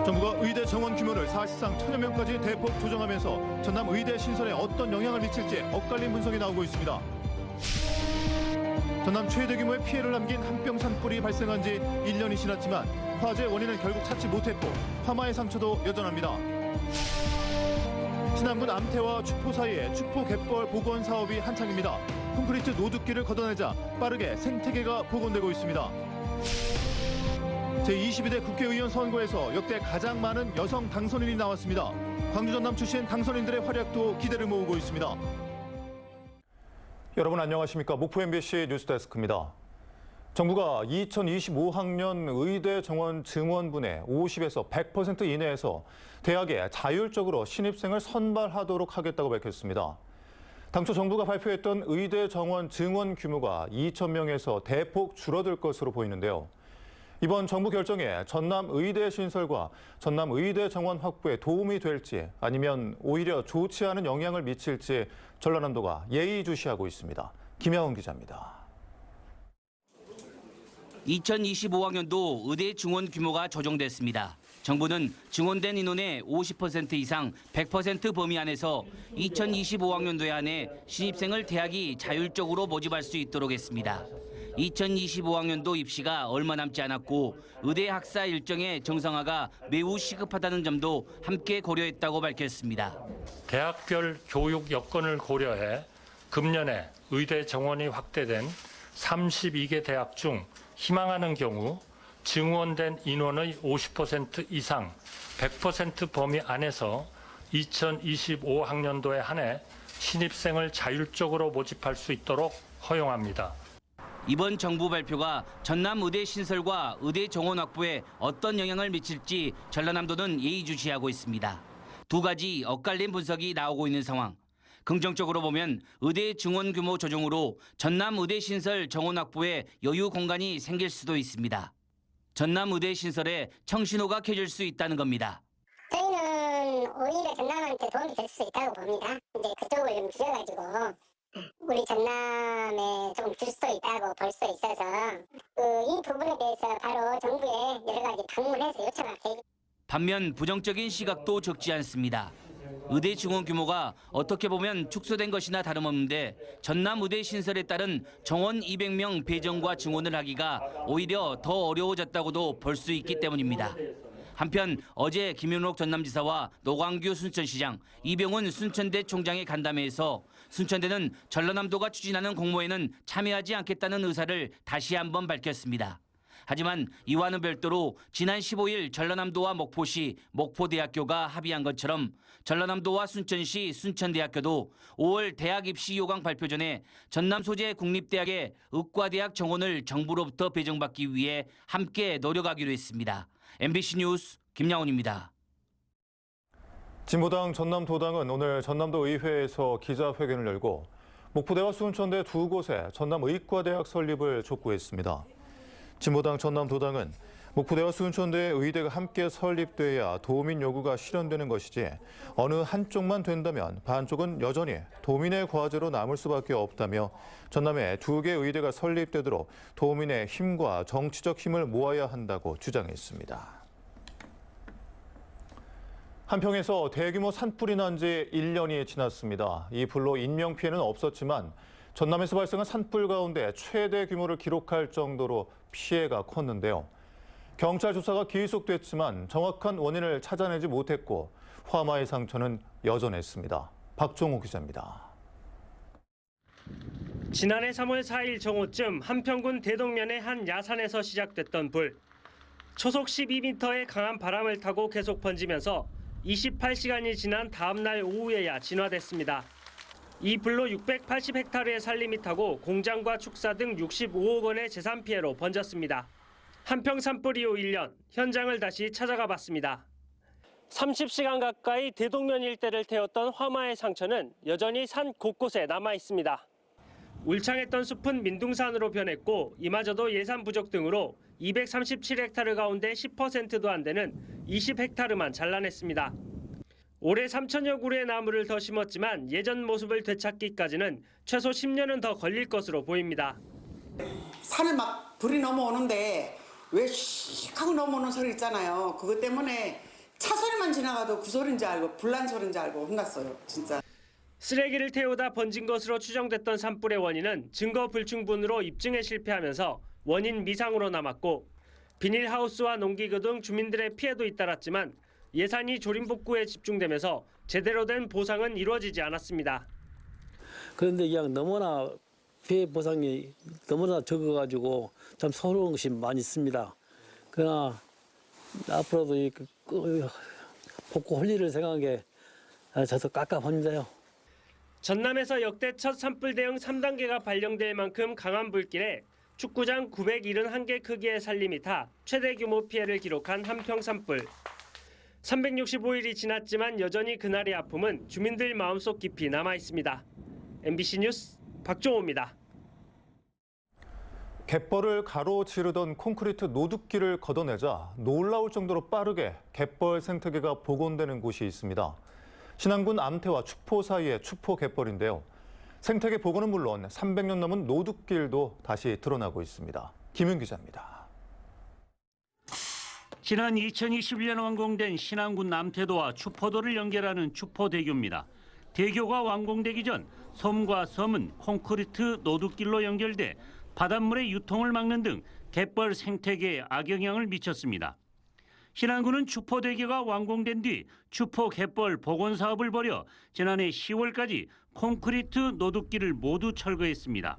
정부가 의대 정원 규모를 사실상 1000여 명까지 대폭 조정하면서 전남 의대 신설에 어떤 영향을 미칠지 엇갈린 분석이 나오고 있습니다. 전남 최대 규모의 피해를 남긴 한평 산불이 발생한 지 1년이 지났지만 화재 원인은 결국 찾지 못했고 화마의 상처도 여전합니다. 신안군 암태와 축포 사이에 축포 갯벌 복원 사업이 한창입니다. 콘크리트 노두기를 걷어내자 빠르게 생태계가 복원되고 있습니다. 제22대 국회의원 선거에서 역대 가장 많은 여성 당선인이 나왔습니다. 광주 전남 출신 당선인들의 활약도 기대를 모으고 있습니다. 여러분 안녕하십니까? 목포 MBC 뉴스데스크입니다. 정부가 2025학년 의대 정원 증원분의 50에서 100% 이내에서 대학에 자율적으로 신입생을 선발하도록 하겠다고 밝혔습니다. 당초 정부가 발표했던 의대 정원 증원 규모가 2,000명에서 대폭 줄어들 것으로 보이는데요. 이번 정부 결정에 전남 의대 신설과 전남 의대 정원 확보에 도움이 될지 아니면 오히려 좋지 않은 영향을 미칠지 전라남도가 예의주시하고 있습니다. 김야훈 기자입니다. 2025학년도 의대 증원 규모가 조정됐습니다. 정부는 증원된 인원의 50% 이상 100% 범위 안에서 2025학년도에 한해 신입생을 대학이 자율적으로 모집할 수 있도록 했습니다. 2025학년도 입시가 얼마 남지 않았고 의대 학사 일정의 정상화가 매우 시급하다는 점도 함께 고려했다고 밝혔습니다. 대학별 교육 여건을 고려해 금년에 의대 정원이 확대된 32개 대학 중 희망하는 경우 증원된 인원의 50% 이상 100% 범위 안에서 2025학년도에 한해 신입생을 자율적으로 모집할 수 있도록 허용합니다. 이번 정부 발표가 전남 의대 신설과 의대 정원 확보에 어떤 영향을 미칠지 전라남도는 예의주시하고 있습니다. 두 가지 엇갈린 분석이 나오고 있는 상황. 긍정적으로 보면 의대 증원 규모 조정으로 전남 의대 신설 정원 확보에 여유 공간이 생길 수도 있습니다. 전남 의대 신설에 청신호가 켜질 수 있다는 겁니다. 저희는 오히려 전남한테 도움이 될 수 있다고 봅니다. 이제 그쪽을 좀 줄여가지고 우리 전남에 좀 줄 수도 있다고 볼 수 있어서 이 부분에 대해서 바로 정부에 여러 가지 방문해서 요청할 계획입니다. 반면 부정적인 시각도 적지 않습니다. 의대 증원 규모가 어떻게 보면 축소된 것이나 다름없는데 전남 의대 신설에 따른 정원 200명 배정과 증원을 하기가 오히려 더 어려워졌다고도 볼 수 있기 때문입니다. 한편 어제 김윤옥 전남지사와 노광규 순천시장, 이병훈 순천대 총장의 간담회에서 순천대는 전라남도가 추진하는 공모에는 참여하지 않겠다는 의사를 다시 한번 밝혔습니다. 하지만 이와는 별도로 지난 15일 전라남도와 목포시, 목포대학교가 합의한 것처럼 전라남도와 순천시, 순천대학교도 5월 대학 입시 요강 발표 전에 전남 소재 국립대학의 의과대학 정원을 정부로부터 배정받기 위해 함께 노력하기로 했습니다. MBC 뉴스 김양훈입니다. 진보당 전남도당은 오늘 전남도 의회에서 기자회견을 열고 목포대와 순천대 두 곳에 전남의과대학 설립을 촉구했습니다. 진보당 전남도당은 목포대와 순천대의 의대가 함께 설립돼야 도민 요구가 실현되는 것이지 어느 한쪽만 된다면 반쪽은 여전히 도민의 과제로 남을 수밖에 없다며 전남에 두 개의 의대가 설립되도록 도민의 힘과 정치적 힘을 모아야 한다고 주장했습니다. 한평에서 대규모 산불이 난 지 1년이 지났습니다. 이 불로 인명피해는 없었지만 전남에서 발생한 산불 가운데 최대 규모를 기록할 정도로 피해가 컸는데요. 경찰 조사가 계속됐지만 정확한 원인을 찾아내지 못했고 화마의 상처는 여전했습니다. 박종호 기자입니다. 지난해 3월 4일 정오쯤 한평군 대동면의 한 야산에서 시작됐던 불. 초속 12m의 강한 바람을 타고 계속 번지면서 28시간이 지난 다음 날 오후에야 진화됐습니다. 이 불로 680헥타르의 산림이 타고 공장과 축사 등 65억 원의 재산 피해로 번졌습니다. 한평 산불 이후 1년, 현장을 다시 찾아가 봤습니다. 30시간 가까이 대동면 일대를 태웠던 화마의 상처는 여전히 산 곳곳에 남아 있습니다. 울창했던 숲은 민둥산으로 변했고 이마저도 예산 부족 등으로 237헥타르 가운데 10%도 안 되는 20헥타르만 잘라냈습니다. 올해 3천여 그루의 나무를 더 심었지만 예전 모습을 되찾기까지는 최소 10년은 더 걸릴 것으로 보입니다. 산에 막 불이 넘어오는데 왜 씩 하고 넘어오는 소리 있잖아요. 그것 때문에 차 소리만 지나가도 그 소리인 줄 알고 불난 소리인 줄 알고 혼났어요. 진짜. 쓰레기를 태우다 번진 것으로 추정됐던 산불의 원인은 증거 불충분으로 입증에 실패하면서 원인 미상으로 남았고 비닐하우스와 농기구 등 주민들의 피해도 잇따랐지만 예산이 조림복구에 집중되면서 제대로 된 보상은 이루어지지 않았습니다. 그런데 그냥 너무나 피해 보상이 너무나 적어가지고 참 서러운 것이 많이 있습니다. 그러나 앞으로도 이 복구 할 일을 생각해 저도 깝깝합니다요. 전남에서 역대 첫 산불 대응 3단계가 발령될 만큼 강한 불길에 축구장 971개 크기의 산림이 타 최대 규모 피해를 기록한 한평 산불. 365일이 지났지만 여전히 그날의 아픔은 주민들 마음속 깊이 남아 있습니다. MBC 뉴스 박종호입니다. 갯벌을 가로지르던 콘크리트 노두길을 걷어내자 놀라울 정도로 빠르게 갯벌 생태계가 복원되는 곳이 있습니다. 신안군 암태와 추포 사이의 추포 갯벌인데요. 생태계 복원은 물론 300년 넘은 노두길도 다시 드러나고 있습니다. 김윤 기자입니다. 지난 2021년 완공된 신안군 남태도와 추포도를 연결하는 추포대교입니다. 대교가 완공되기 전 섬과 섬은 콘크리트 노두길로 연결돼 바닷물의 유통을 막는 등 갯벌 생태계에 악영향을 미쳤습니다. 신안군은 추포대교가 완공된 뒤 추포 갯벌 복원 사업을 벌여 지난해 10월까지 콘크리트 노두길을 모두 철거했습니다.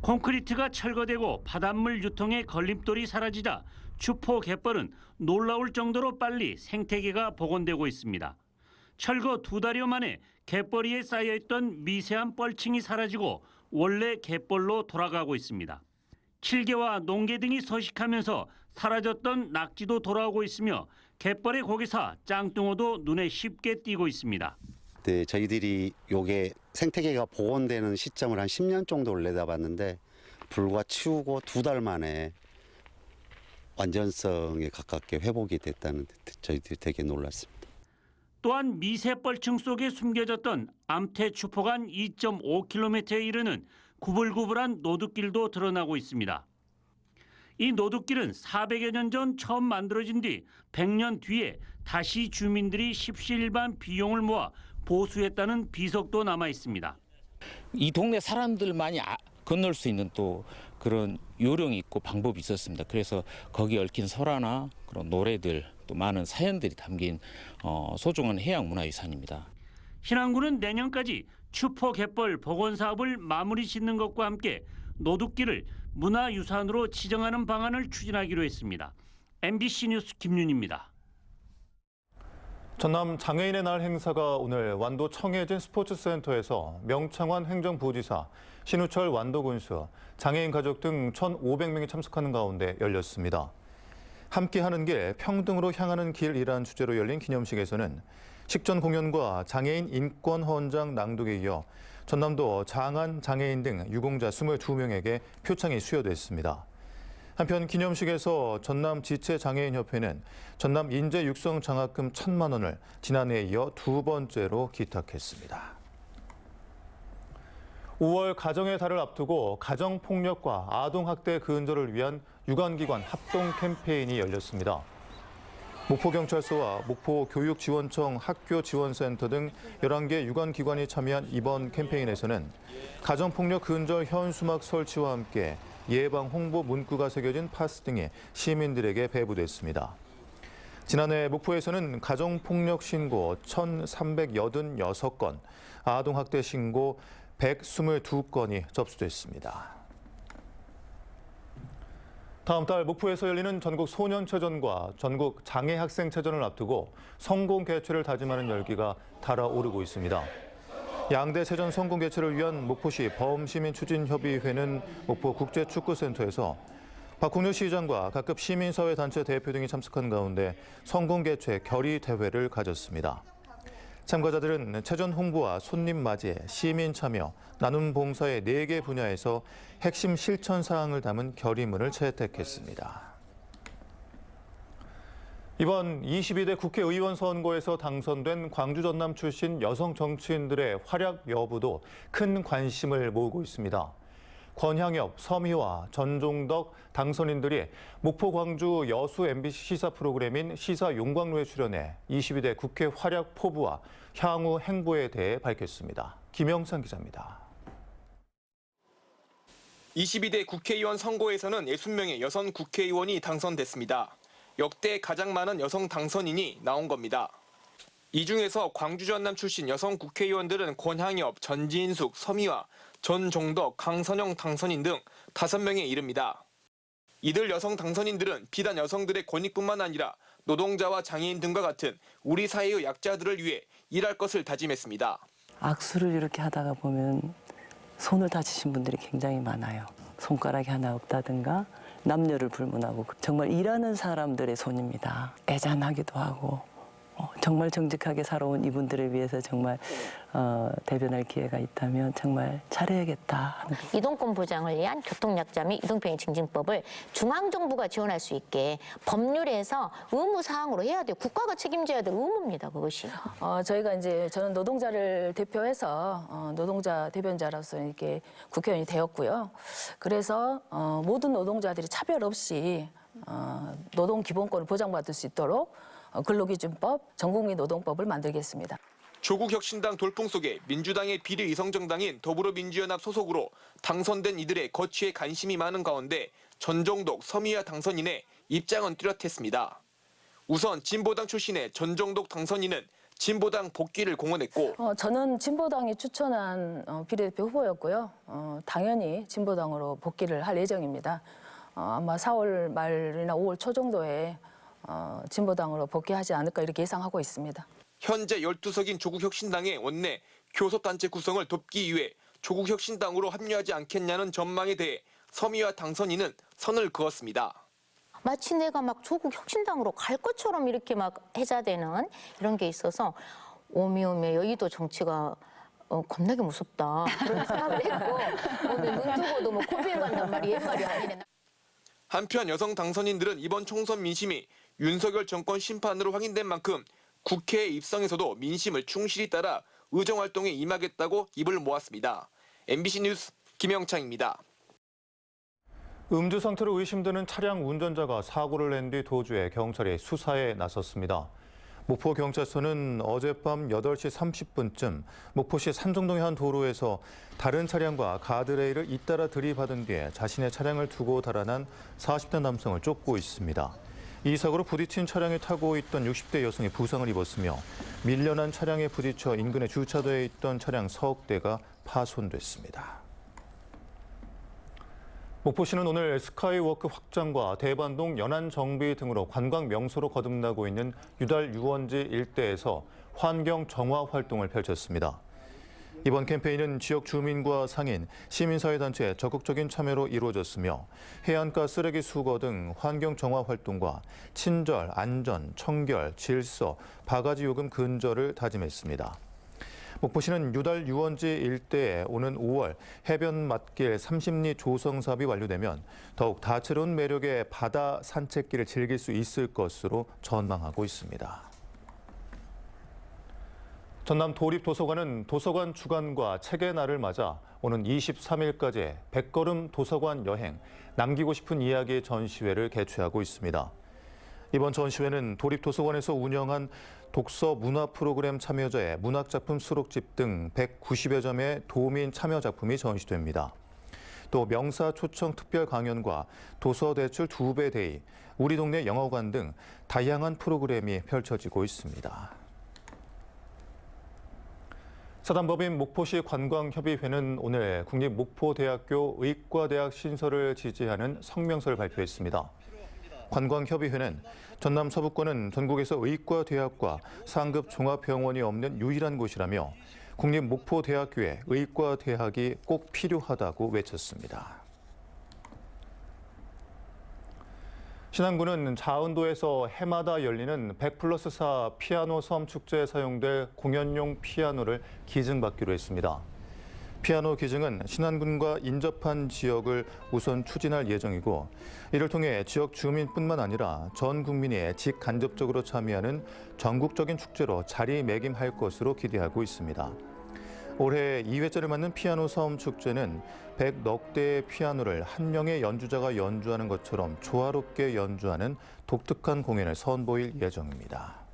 콘크리트가 철거되고 바닷물 유통의 걸림돌이 사라지자 추포 갯벌은 놀라울 정도로 빨리 생태계가 복원되고 있습니다. 철거 2달여 만에 갯벌 위에 쌓여있던 미세한 뻘층이 사라지고 원래 갯벌로 돌아가고 있습니다. 칠개와 농개 등이 서식하면서 사라졌던 낙지도 돌아오고 있으며 갯벌의 고개사 짱뚱어도 눈에 쉽게 띄고 있습니다. 네, 저희들이 요게 생태계가 복원되는 시점을 한 10년 정도를 내다봤는데 불과 치우고 2달 만에 완전성에 가깝게 회복이 됐다는 데 저희들이 되게 놀랐습니다. 또한 미세뻘층 속에 숨겨졌던 암태 추포간 2.5km에 이르는 구불구불한 노두길도 드러나고 있습니다. 이 노두길은 400여 년 전 처음 만들어진 뒤 100년 뒤에 다시 주민들이 십시일반 비용을 모아 보수했다는 비석도 남아 있습니다. 이 동네 사람들만이 건널 수 있는 또 그런 요령이 있고 방법이 있었습니다. 그래서 거기 얽힌 설화나 그런 노래들 또 많은 사연들이 담긴 소중한 해양문화유산입니다. 신안군은 내년까지 추포 갯벌 복원 사업을 마무리 짓는 것과 함께 노두길을 문화유산으로 지정하는 방안을 추진하기로 했습니다. MBC 뉴스 김윤입니다. 전남 장애인의 날 행사가 오늘 완도 청해진 스포츠센터에서 명창환 행정부지사, 신우철 완도군수, 장애인 가족 등 1,500명이 참석하는 가운데 열렸습니다. 함께하는 길, 평등으로 향하는 길이란 주제로 열린 기념식에서는 식전 공연과 장애인 인권 헌장 낭독에 이어 전남도 장안 장애인 등 유공자 22명에게 표창이 수여됐습니다. 한편 기념식에서 전남 지체장애인협회는 전남 인재 육성 장학금 1,000만 원을 지난해에 이어 2번째로 기탁했습니다. 5월 가정의 달을 앞두고 가정폭력과 아동학대 근절을 위한 유관기관 합동 캠페인이 열렸습니다. 목포경찰서와 목포교육지원청 학교지원센터 등 11개 유관기관이 참여한 이번 캠페인에서는 가정폭력 근절 현수막 설치와 함께 예방 홍보 문구가 새겨진 파스 등이 시민들에게 배부됐습니다. 지난해 목포에서는 가정폭력 신고 1,386건, 아동학대 신고 122건이 접수됐습니다. 다음 달 목포에서 열리는 전국 소년체전과 전국 장애학생체전을 앞두고 성공 개최를 다짐하는 열기가 달아오르고 있습니다. 양대 체전 성공 개최를 위한 목포시 범시민추진협의회는 목포국제축구센터에서 박홍렬 시장과 각급 시민사회단체 대표 등이 참석한 가운데 성공 개최 결의 대회를 가졌습니다. 참가자들은 체전 홍보와 손님 맞이, 시민 참여, 나눔 봉사의 4개 분야에서 핵심 실천 사항을 담은 결의문을 채택했습니다. 이번 22대 국회의원 선거에서 당선된 광주 전남 출신 여성 정치인들의 활약 여부도 큰 관심을 모으고 있습니다. 권향엽, 서미화, 전종덕 당선인들이 목포, 광주 여수 MBC 시사 프로그램인 시사 용광로에 출연해 22대 국회 활약 포부와 향후 행보에 대해 밝혔습니다. 김영상 기자입니다. 22대 국회의원 선거에서는 60명의 여성 국회의원이 당선됐습니다. 역대 가장 많은 여성 당선인이 나온 겁니다. 이 중에서 광주 전남 출신 여성 국회의원들은 권향엽, 전진숙, 서미화, 전종덕, 강선영 당선인 등 5명에 이릅니다. 이들 여성 당선인들은 비단 여성들의 권익뿐만 아니라 노동자와 장애인 등과 같은 우리 사회의 약자들을 위해 일할 것을 다짐했습니다. 악수를 이렇게 하다가 보면 손을 다치신 분들이 굉장히 많아요. 손가락이 하나 없다든가 남녀를 불문하고 정말 일하는 사람들의 손입니다. 애잔하기도 하고 정말 정직하게 살아온 이분들을 위해서 정말 대변할 기회가 있다면 정말 잘해야겠다. 이동권 보장을 위한 교통약자 및 이동편의 증진법을 중앙정부가 지원할 수 있게 법률에서 의무사항으로 해야 돼요. 국가가 책임져야 될 의무입니다, 그것이. 저희가 저는 노동자를 대표해서 노동자 대변자로서 이렇게 국회의원이 되었고요. 그래서 모든 노동자들이 차별 없이 노동 기본권을 보장받을 수 있도록 근로기준법, 전국민 노동법을 만들겠습니다. 조국혁신당 돌풍 속에 민주당의 비례위성정당인 더불어민주연합 소속으로 당선된 이들의 거취에 관심이 많은 가운데 전종덕, 서미화 당선인의 입장은 뚜렷했습니다. 우선 진보당 출신의 전종덕 당선인은 진보당 복귀를 공언했고 저는 진보당이 추천한 비례대표 후보였고요. 당연히 진보당으로 복귀를 할 예정입니다. 아마 4월 말이나 5월 초 정도에 진보당으로 복귀하지 않을까 이렇게 예상하고 있습니다. 현재 12석인 조국혁신당의 원내 교섭단체 구성을 돕기 위해 조국혁신당으로 합류하지 않겠냐는 전망에 대해 서미화 당선인은 선을 그었습니다. 마치 내가 막 조국혁신당으로 갈 것처럼 이렇게 막 해자되는 이런 게 있어서 오미오미 여의도 정치가 겁나게 무섭다. 그런 생각을 했고 오늘 눈 뜨고도 뭐 코피해 간단 말이 옛말이 아니네. 한편 여성 당선인들은 이번 총선 민심이 윤석열 정권 심판으로 확인된 만큼 국회에 입성해서도 민심을 충실히 따라 의정활동에 임하겠다고 입을 모았습니다. MBC 뉴스 김영창입니다. 음주 상태로 의심되는 차량 운전자가 사고를 낸 뒤 도주해 경찰이 수사에 나섰습니다. 목포경찰서는 어젯밤 8시 30분쯤 목포시 산정동의 한 도로에서 다른 차량과 가드레일을 잇따라 들이받은 뒤에 자신의 차량을 두고 달아난 40대 남성을 쫓고 있습니다. 이 사고로 부딪힌 차량에 타고 있던 60대 여성이 부상을 입었으며 밀려난 차량에 부딪혀 인근에 주차되어 있던 차량 서억 대가 파손됐습니다. 목포시는 오늘 스카이워크 확장과 대반동 연안정비 등으로 관광 명소로 거듭나고 있는 유달 유원지 일대에서 환경 정화 활동을 펼쳤습니다. 이번 캠페인은 지역 주민과 상인, 시민사회단체의 적극적인 참여로 이루어졌으며 해안가 쓰레기 수거 등 환경 정화 활동과 친절, 안전, 청결, 질서, 바가지 요금 근절을 다짐했습니다. 목포시는 유달 유원지 일대에 오는 5월 해변 맞길 30리 조성 사업이 완료되면 더욱 다채로운 매력의 바다 산책길을 즐길 수 있을 것으로 전망하고 있습니다. 전남 도립도서관은 도서관 주간과 책의 날을 맞아 오는 23일까지 100걸음 도서관 여행, 남기고 싶은 이야기 전시회를 개최하고 있습니다. 이번 전시회는 도립도서관에서 운영한 독서 문화 프로그램 참여자의 문학작품 수록집 등 190여 점의 도민 참여 작품이 전시됩니다. 또 명사 초청 특별 강연과 도서 대출 2배 데이, 우리 동네 영화관 등 다양한 프로그램이 펼쳐지고 있습니다. 사단법인 목포시 관광협의회는 오늘 국립목포대학교 의과대학 신설을 지지하는 성명서를 발표했습니다. 관광협의회는 전남 서부권은 전국에서 의과대학과 상급 종합병원이 없는 유일한 곳이라며 국립목포대학교에 의과대학이 꼭 필요하다고 외쳤습니다. 신안군은 자운도에서 해마다 열리는 100+4 피아노 섬 축제에 사용될 공연용 피아노를 기증받기로 했습니다. 피아노 기증은 신안군과 인접한 지역을 우선 추진할 예정이고 이를 통해 지역 주민뿐만 아니라 전 국민이 직간접적으로 참여하는 전국적인 축제로 자리매김할 것으로 기대하고 있습니다. 올해 2회째를 맞는 피아노 섬 축제는 100넉 대의 피아노를 한 명의 연주자가 연주하는 것처럼 조화롭게 연주하는 독특한 공연을 선보일 예정입니다.